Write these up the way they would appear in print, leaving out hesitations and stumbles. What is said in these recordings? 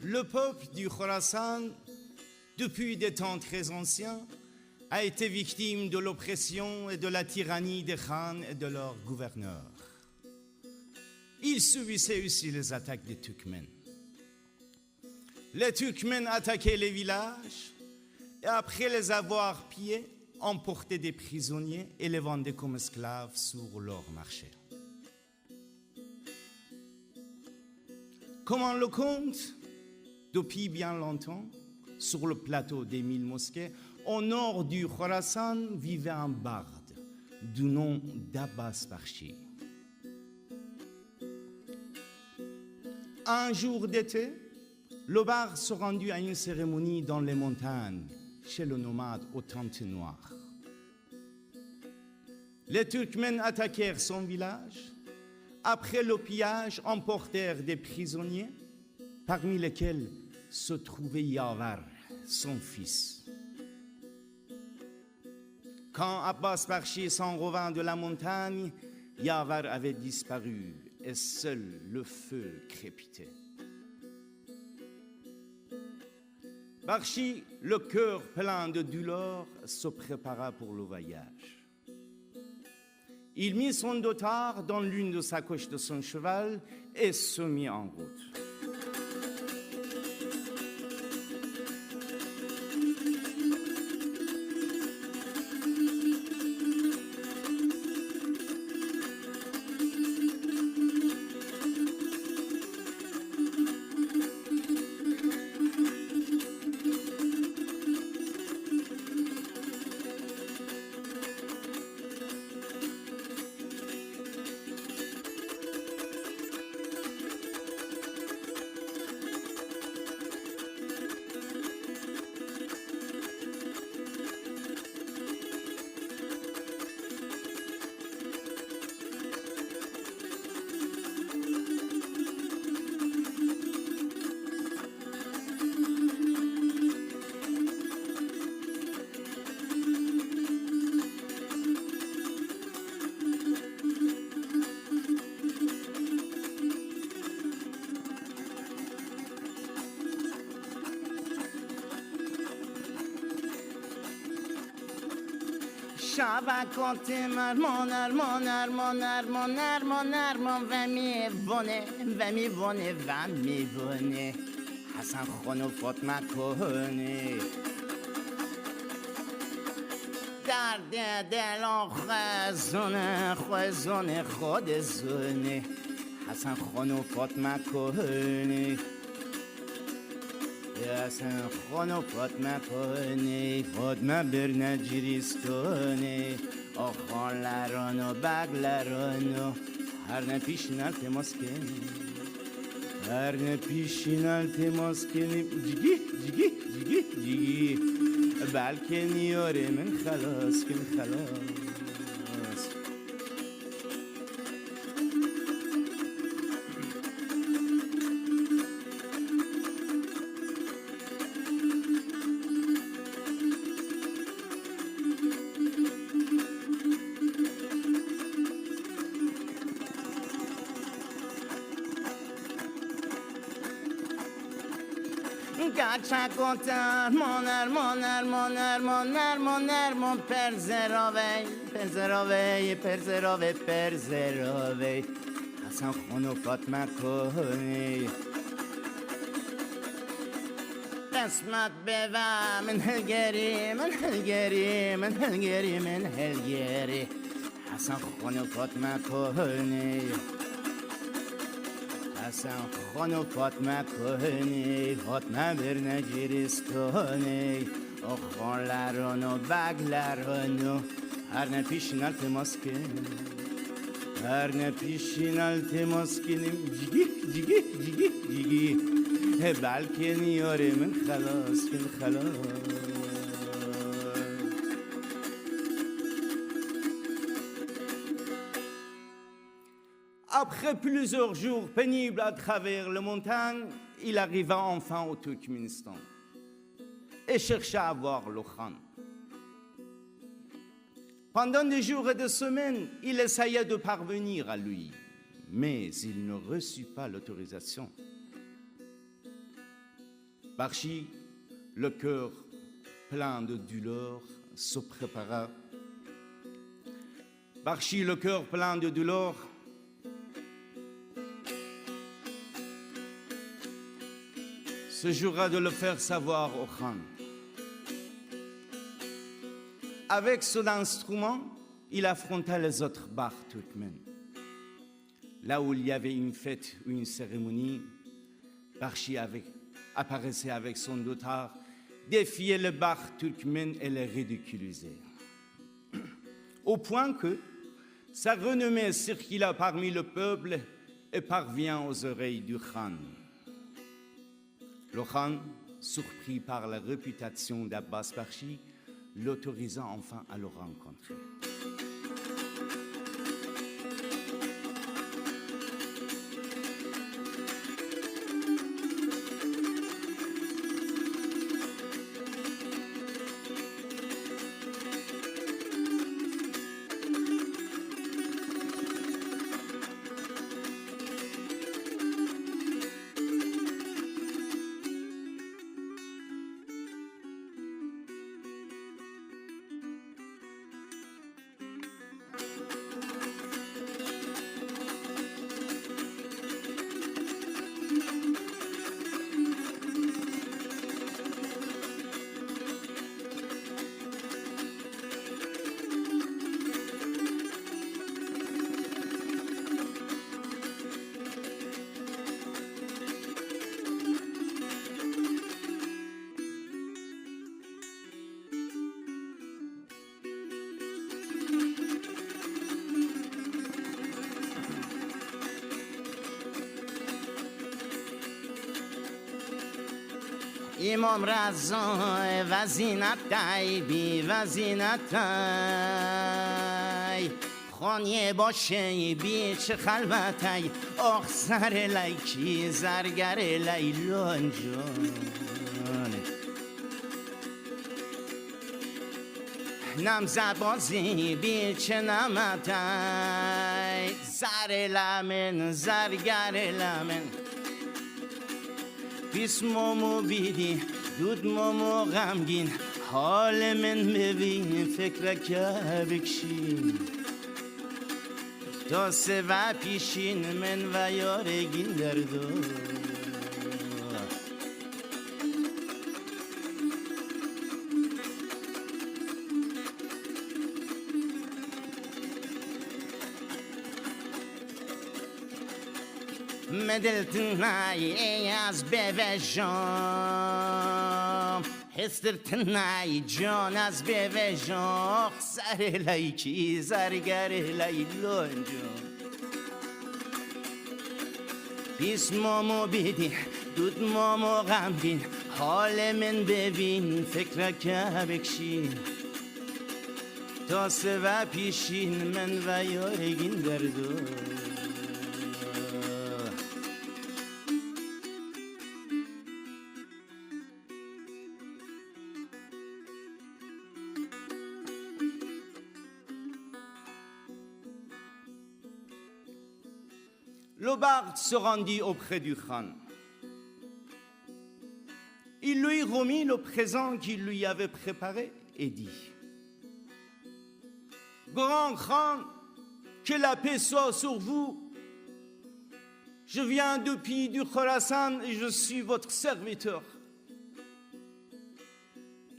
Le peuple du Khorasan, depuis des temps très anciens, a été victime de l'oppression et de la tyrannie des khans et de leurs gouverneurs. Il subissait aussi les attaques des Turkmènes. Les Turkmènes attaquaient les villages et après les avoir pillés, emportaient des prisonniers et les vendaient comme esclaves sur leur marché. Comme on le compte, depuis bien longtemps, sur le plateau des 1000 mosquées, au nord du Khorasan vivait un barde du nom d'Abbas Bakshi. Un jour d'été, le barde se rendit à une cérémonie dans les montagnes, chez le nomade aux tentes noires. Les Turkmènes attaquèrent son village. Après le pillage, emportèrent des prisonniers, parmi lesquels se trouvait Yavar, son fils. Quand Abbas Bakshi s'en revint de la montagne, Yavar avait disparu et seul le feu crépitait. Bakshi, le cœur plein de douleur, se prépara pour le voyage. Il mit son dotard dans l'une de sa coche de son cheval et se mit en route. شب کنتم ارمان ارمان ارمان ارمان ارمان ارمان و میوانه و میوانه و میوانه حسن خانو فاطمه کنه درد دلان خزانه خود زونه حسن خانو فاطمه کنه حسن خانو فاطمه کنه فاطمه برنجریستانه آخانلرانو بگلرانو هر نپیشین التماس کنی هر نپیشین التماس کنی جگی جگی جگی جگی بلکه نیاره من خلاص کن خلاص گچکوتر مانر مانر مانر مانر مانر پرزراوی پرزراوی پرزراوی پرزراوی حسن خانو فاطمه کنی قسمت بوه من هلگری من هلگری من هلگری من هلگری حسن خانو فاطمه کنی حسن خانو فاطمه کنی فاطمه برنجریستانی آخانلرانو بگلرانو هر نپیشین التماس کنی هر نپیشین التماس کنی جگی جگی جگی جگی بلکه نیاره من خلاص کن خلاص Après plusieurs jours pénibles à travers les montagnes, il arriva enfin au Turkménistan et chercha à voir le Khan. Pendant des jours et des semaines, il essaya de parvenir à lui, mais il ne reçut pas l'autorisation. Barchi, le cœur plein de douleur, se prépara. Barchi, le cœur plein de douleur, se jura de le faire savoir au Khan. Avec son instrument, il affronta les autres Bar turkmènes. Là où il y avait une fête ou une cérémonie, Barchi apparaissait avec son dotard, défiait les Bar turkmènes et les ridiculisait. Au point que sa renommée circula parmi le peuple et parvient aux oreilles du Khan. Le Khan, surpris par la réputation d'Abbas Barchi, l'autorisa enfin à le rencontrer. امام رضا وزینتای بی وزینتای خانیه باشه بی چه خلوتای آخ سر لیکی زرگر لیلون جون نمزد بازی بی چه نمتای زر لمن زرگر لمن بیس مومو بیدی دود مومو غمگین حال من ببین فکر که بکشین تا سه و پیشین من و یارگین در دو مدلتنای از بوجام حسرتنای جان از بوجام سر لیکی زرگر لیلون جان بیس مامو بیدی دود مامو غمگین حال من ببین فکر که بکشین تا سه و پیشین من و یارگین در دو Le barde se rendit auprès du Khan. Il lui remit le présent qu'il lui avait préparé et dit: Grand Khan, que la paix soit sur vous. Je viens depuis du Khorasan et je suis votre serviteur.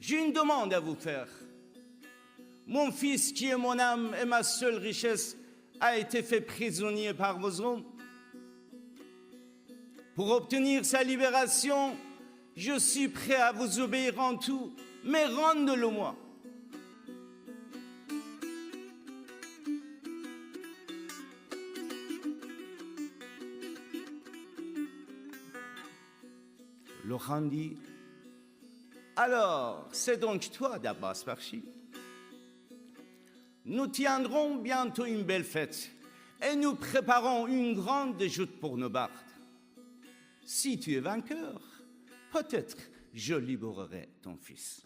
J'ai une demande à vous faire. Mon fils, qui est mon âme et ma seule richesse, a été fait prisonnier par vos hommes. Pour obtenir sa libération, je suis prêt à vous obéir en tout, mais rendez-le-moi. Le Khan dit: alors, c'est donc toi d'Abbas Barchi. Nous tiendrons bientôt une belle fête et nous préparons une grande déjoute pour nos bardes. Si tu es vainqueur, peut-être je libérerai ton fils.